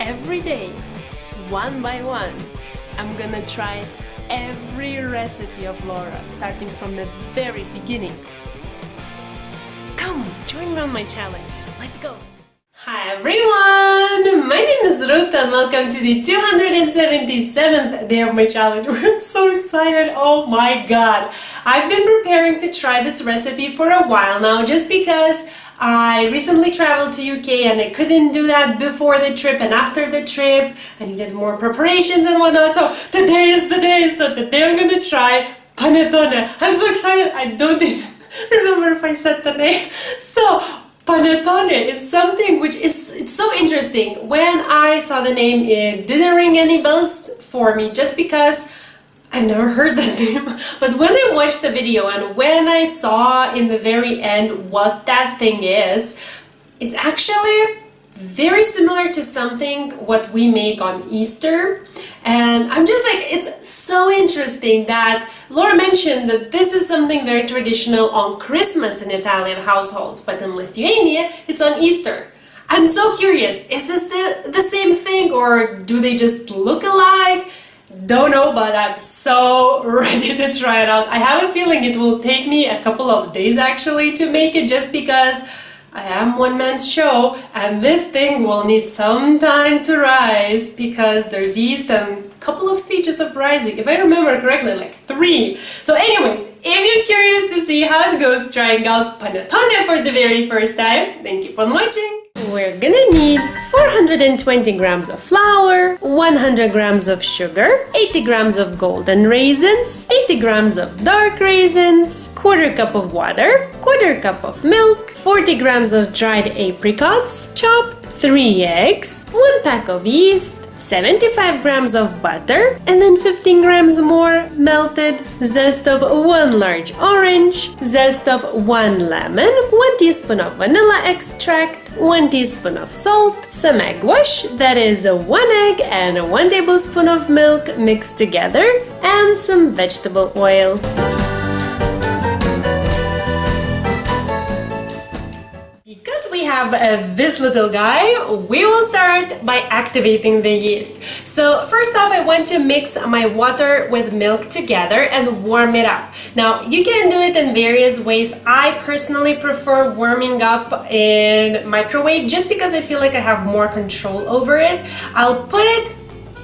every day, one by one, I'm gonna try every recipe of Laura, starting from the very beginning. Come, join me on my challenge. Let's go! Hi everyone! My name is Ruta and welcome to the 277th day of my challenge. I'm so excited, oh my god! I've been preparing to try this recipe for a while now just because I recently traveled to UK and I couldn't do that before the trip and after the trip. I needed more preparations and whatnot, so today is the day! So today I'm gonna try Panettone. I'm so excited, I don't even remember if I said the name. So, Panettone is something which it's so interesting. When I saw the name, it didn't ring any bells for me just because I've never heard that name. But when I watched the video and when I saw in the very end what that thing is, it's actually very similar to something what we make on Easter. And I'm just like, it's so interesting that Laura mentioned that this is something very traditional on Christmas in Italian households, but in Lithuania it's on Easter. I'm so curious, is this the same thing or do they just look alike? Don't know, but I'm so ready to try it out. I have a feeling it will take me a couple of days actually to make it just because I am one man's show and this thing will need some time to rise because there's yeast and a couple of stages of rising, if I remember correctly, like 3. So anyways, if you're curious to see how it goes trying out Panettone for the very first time, then keep on watching. We're gonna need 420 grams of flour, 100 grams of sugar, 80 grams of golden raisins, 80 grams of dark raisins, quarter cup of water, quarter cup of milk, 40 grams of dried apricots, chopped, 3 eggs, 1 pack of yeast, 75 grams of butter, and then 15 grams more melted zest of 1 large orange, zest of 1 lemon, 1 teaspoon of vanilla extract, 1 teaspoon of salt, some egg wash, that is 1 egg and 1 tablespoon of milk mixed together, and some vegetable oil. Because we have this little guy, we will start by activating the yeast. So first off, I want to mix my water with milk together and warm it up. Now you can do it in various ways. I personally prefer warming up in microwave just because I feel like I have more control over it. I'll put it,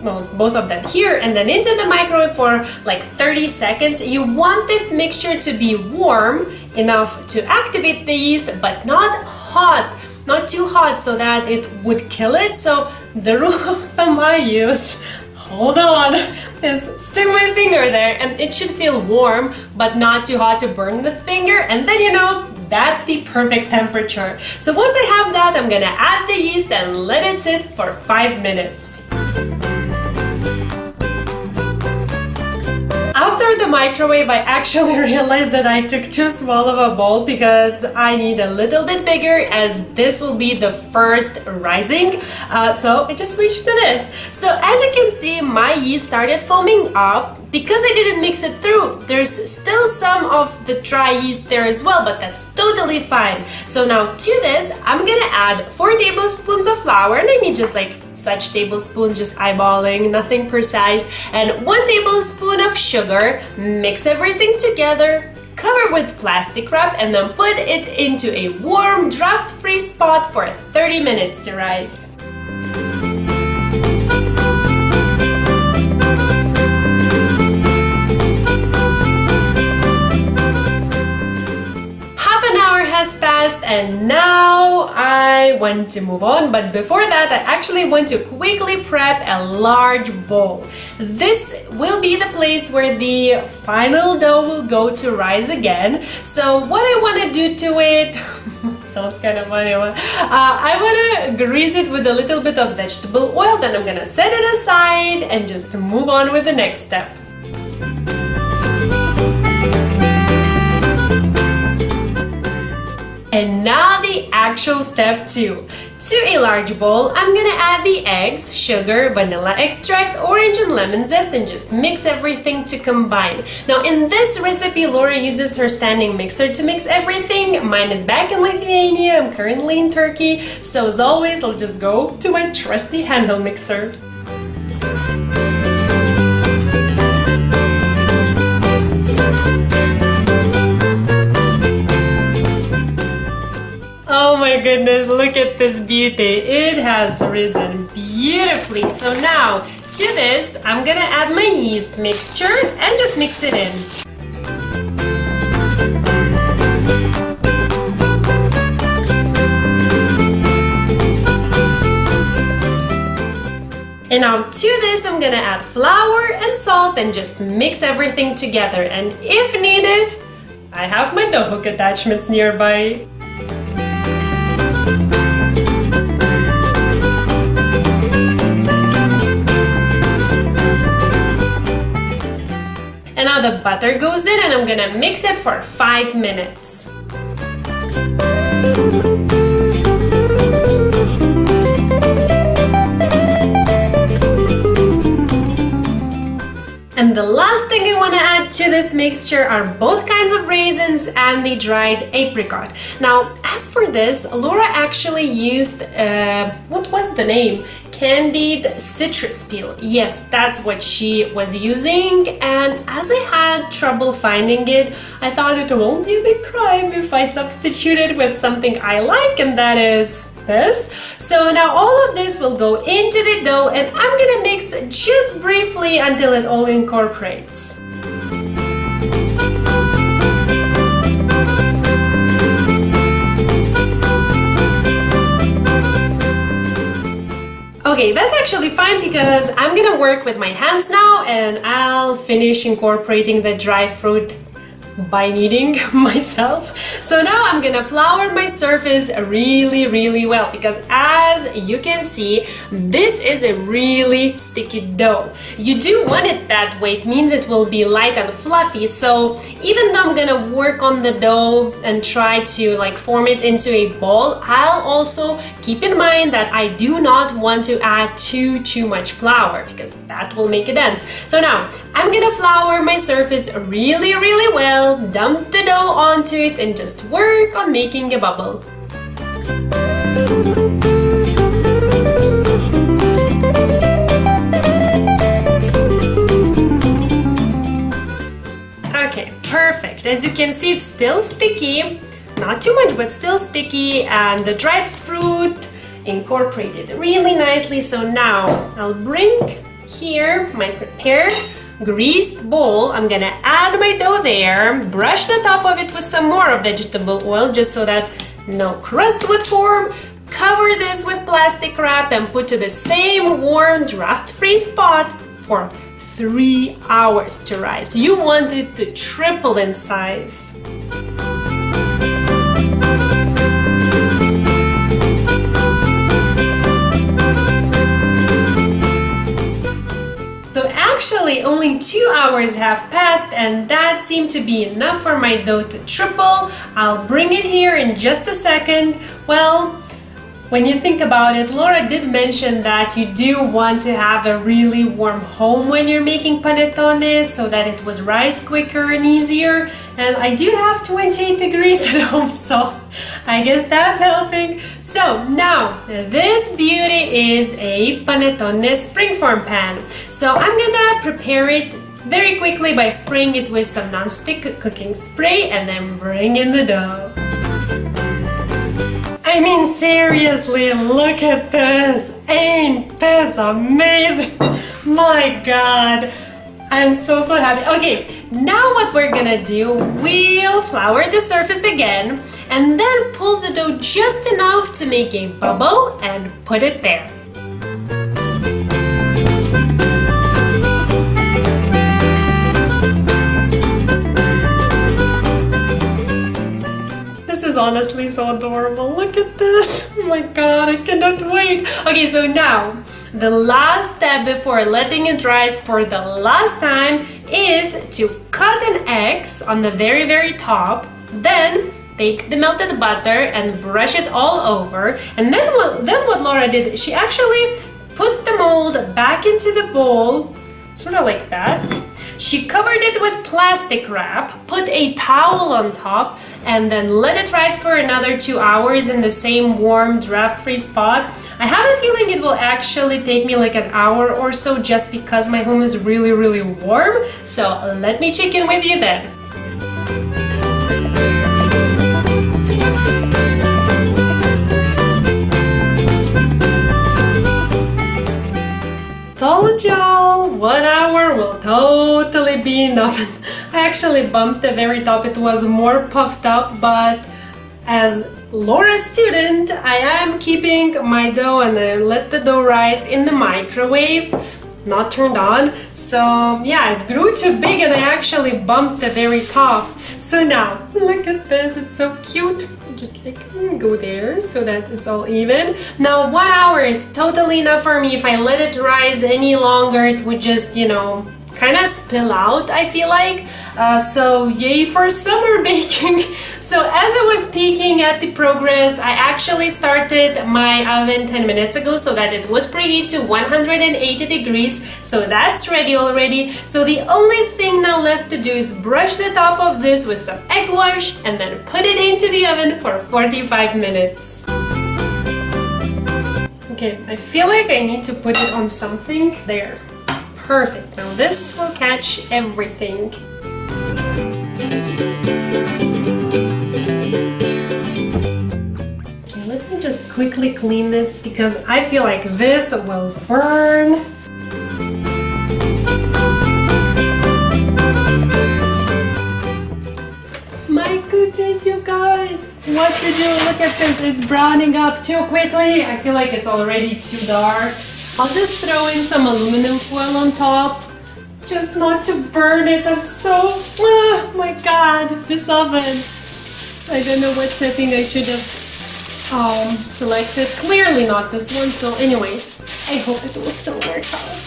well, both of them here and then into the microwave for like 30 seconds. You want this mixture to be warm enough to activate the yeast, but not hot, not too hot so that it would kill it. So the rule of thumb I use, hold on, is stick my finger there and it should feel warm but not too hot to burn the finger, and then you know, that's the perfect temperature. So once I have that, I'm gonna add the yeast and let it sit for 5 minutes. After the microwave, I actually realized that I took too small of a bowl because I need a little bit bigger as this will be the first rising. So I just switched to this. So as you can see, my yeast started foaming up. Because I didn't mix it through, there's still some of the dry yeast there as well, but that's totally fine. So now to this, I'm gonna add 4 tablespoons of flour, and I mean just like such tablespoons, just eyeballing, nothing precise, and 1 tablespoon of sugar. Mix everything together, cover with plastic wrap, and then put it into a warm, draft-free spot for 30 minutes to rise. Passed and now I want to move on, but before that I actually want to quickly prep a large bowl. This will be the place where the final dough will go to rise again. So what I want to do to it sounds kind of funny, I want to grease it with a little bit of vegetable oil, then I'm gonna set it aside and just move on with the next step. And now the actual step 2. To a large bowl, I'm gonna add the eggs, sugar, vanilla extract, orange and lemon zest, and just mix everything to combine. Now in this recipe, Laura uses her standing mixer to mix everything. Mine is back in Lithuania, I'm currently in Turkey, so as always, I'll just go to my trusty handheld mixer. Oh my goodness, look at this beauty. It has risen beautifully. So now to this, I'm gonna add my yeast mixture and just mix it in. And now to this, I'm gonna add flour and salt and just mix everything together. And if needed, I have my dough hook attachments nearby. And now the butter goes in and I'm gonna mix it for 5 minutes. And the last thing I want to add to this mixture are both kinds of raisins and the dried apricot. Now, as for this, Laura actually used, what was the name? Candied Citrus Peel. Yes, that's what she was using, and as I had trouble finding it, I thought it won't be a big crime if I substitute it with something I like, and that is this. So now all of this will go into the dough, and I'm gonna mix just briefly until it all incorporates. Okay, that's actually fine because I'm gonna work with my hands now and I'll finish incorporating the dry fruit by kneading myself. So now I'm gonna flour my surface really well because as you can see, this is a really sticky dough. You do want it that way, it means it will be light and fluffy. So even though I'm gonna work on the dough and try to like form it into a ball, I'll also keep in mind that I do not want to add too much flour because that will make it dense. So now I'm gonna flour my surface really well, dump the dough onto it and just work on making a bubble. Okay, perfect. As you can see, it's still sticky, not too much, but still sticky, and the dried fruit incorporated really nicely. So now I'll bring here my prepared greased bowl. I'm gonna add my dough there, brush the top of it with some more vegetable oil just so that no crust would form, cover this with plastic wrap and put to the same warm draft-free spot for 3 hours to rise. You want it to triple in size. Actually, only 2 hours have passed and that seemed to be enough for my dough to triple. I'll bring it here in just a second. Well, when you think about it, Laura did mention that you do want to have a really warm home when you're making panettone so that it would rise quicker and easier. And I do have 28 degrees at home, so I guess that's helping. So now, this beauty is a panettone springform pan. So I'm gonna prepare it very quickly by spraying it with some non-stick cooking spray and then bring in the dough. I mean, seriously, look at this! Ain't this amazing? My God! I'm so happy. Okay, now what we're gonna do, we'll flour the surface again and then pull the dough just enough to make a bubble and put it there. This is honestly so adorable. Look at this. Oh my God, I cannot wait. Okay, so now the last step before letting it rise for the last time is to cut an X on the very top, then take the melted butter and brush it all over. And then what Laura did, she actually put the mold back into the bowl, sort of like that. She covered it with plastic wrap, put a towel on top, and then let it rise for another 2 hours in the same warm, draft-free spot. I have a feeling it will actually take me like an hour or so just because my home is really, really warm. So let me check in with you then. Told y'all, 1 hour will totally be enough. I actually bumped the very top, it was more puffed up, but as Laura's student, I am keeping my dough and I let the dough rise in the microwave, not turned on. So yeah, it grew too big and I actually bumped the very top. So now, look at this, it's so cute. Just like go there so that it's all even. Now 1 hour is totally enough for me. If I let it rise any longer, it would just, you know, kind of spill out, I feel like. So yay for summer baking. So as I was peeking at the progress, I actually started my oven 10 minutes ago so that it would preheat to 180 degrees. So that's ready already. So the only thing now left to do is brush the top of this with some egg wash and then put it into the oven for 45 minutes. Okay, I feel like I need to put it on something. There. Perfect. Now this will catch everything. Okay, let me just quickly clean this because I feel like this will burn. My goodness, you guys! What to do? Look at this, it's browning up too quickly. I feel like it's already too dark. I'll just throw in some aluminum foil on top, just not to burn it. I'm so, oh my god, this oven. I don't know what setting I should have selected. Clearly not this one, so anyways, I hope it will still work out.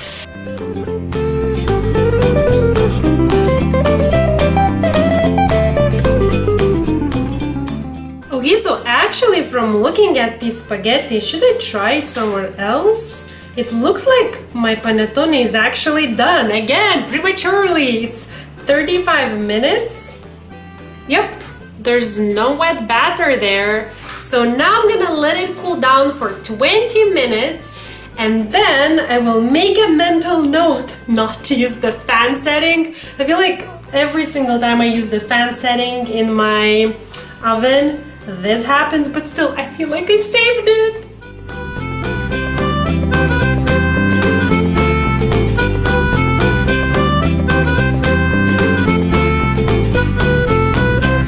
Okay, so actually from looking at this spaghetti, should I try it somewhere else? It looks like my panettone is actually done, again, prematurely. It's 35 minutes. Yep, there's no wet batter there. So now I'm gonna let it cool down for 20 minutes and then I will make a mental note not to use the fan setting. I feel like every single time I use the fan setting in my oven, this happens, but still, I feel like I saved it.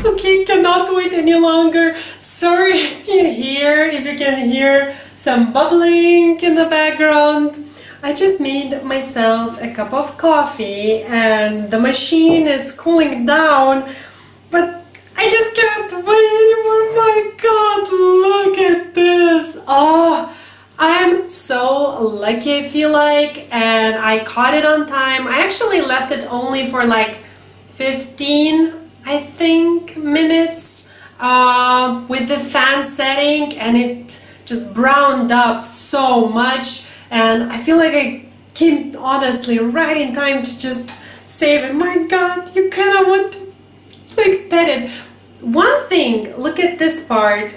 Okay, cannot wait any longer. Sorry if you can hear some bubbling in the background. I just made myself a cup of coffee and the machine is cooling down, but I just can't wait anymore. My god, look at this. Oh, I'm so lucky, I feel like, and I caught it on time. I actually left it only for like 15, I think, minutes with the fan setting, and it just browned up so much, and I feel like I came honestly right in time to just save it. My god, you kind of want to like pet it. One thing, look at this part.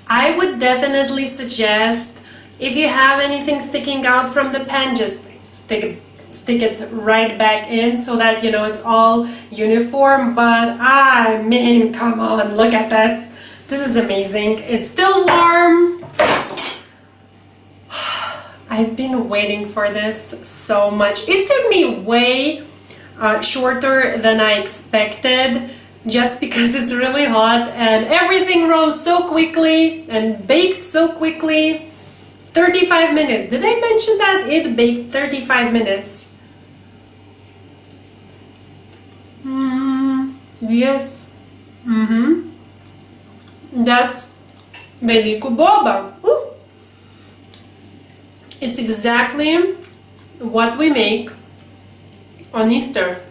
I would definitely suggest, if you have anything sticking out from the pan, just stick it right back in so that, you know, it's all uniform. But I mean, come on, look at this. This is amazing. It's still warm. I've been waiting for this so much. It took me way shorter than I expected, just because it's really hot and everything rose so quickly and baked so quickly. 35 minutes. Did I mention that? It baked 35 minutes. Yes. That's Veliko boba. Ooh. It's exactly what we make on Easter.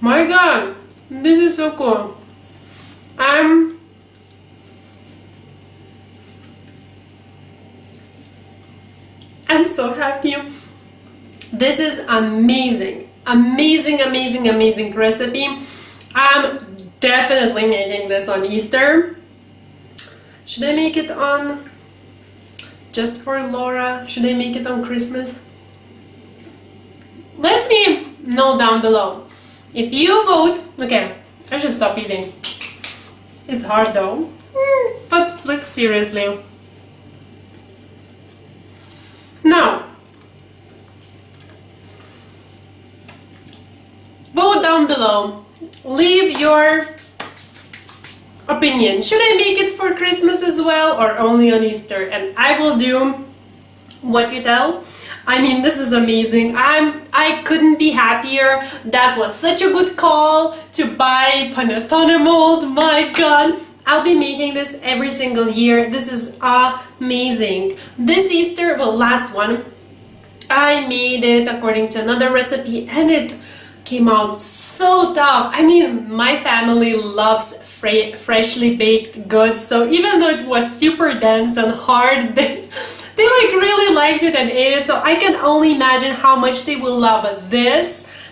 My god! This is so cool. I'm I'm so happy. This is amazing. Amazing, amazing, amazing recipe. I'm definitely making this on Easter. Should I make it on just for Laura? Should I make it on Christmas? Let me know down below. If you vote, okay, I should stop eating. It's hard though, but like seriously. Now, vote down below. Leave your opinion. Should I make it for Christmas as well or only on Easter? And I will do what you tell. I mean, this is amazing. I couldn't be happier. That was such a good call to buy Panettone mold. My God. I'll be making this every single year. This is amazing. This Easter, well, last one, I made it according to another recipe and it came out so tough. I mean, my family loves freshly baked goods, so even though it was super dense and hard, they like really liked it and ate it, so I can only imagine how much they will love this.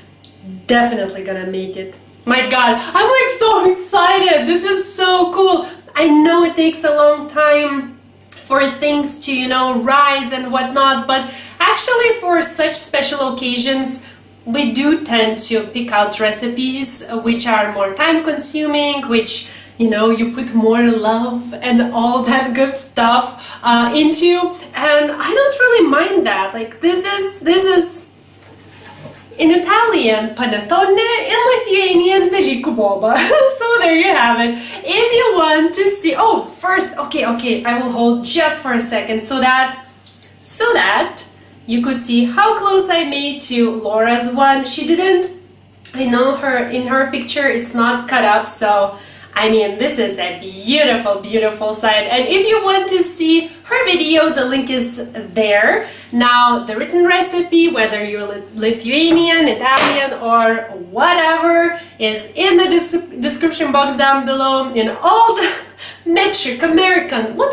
Definitely gonna make it. My God, I'm like so excited. This is so cool. I know it takes a long time for things to, you know, rise and whatnot, but actually for such special occasions, we do tend to pick out recipes which are more time consuming, which, you know, you put more love and all that good stuff into, and I don't really mind that. Like this is in Italian panettone, in Lithuanian velyku boba. So there you have it. If you want to see, oh, first, okay, I will hold just for a second so that you could see how close I made to Laura's one. She didn't, I know her, in her picture it's not cut up, so I mean, this is a beautiful, beautiful side. And if you want to see her video, the link is there. Now, the written recipe, whether you're Lithuanian, Italian, or whatever, is in the description box down below. In all the metric, American, what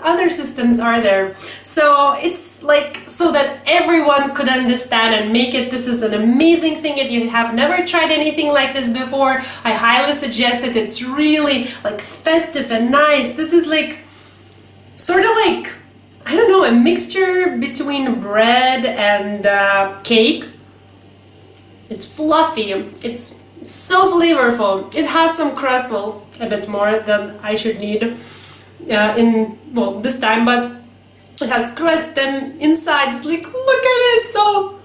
other systems are there? So it's like, so that everyone could understand and make it. This is an amazing thing. If you have never tried anything like this before, I highly suggest it. It's really like festive and nice. This is like, sort of like, I don't know, a mixture between bread and cake. It's fluffy. It's so flavorful. It has some crust, well, a bit more than I should need this time, but it has crust and inside it's like, look at it, so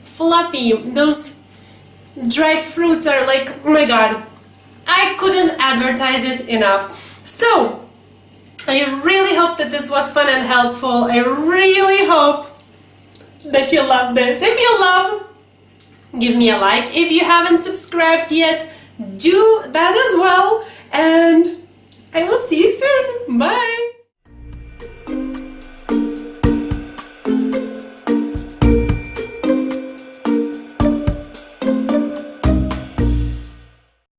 fluffy. Those dried fruits are like, oh my God, I couldn't advertise it enough. So I really hope that this was fun and helpful. I really hope that you love this. If you love, give me a like. If you haven't subscribed yet, do that as well. And I will see you soon. Bye!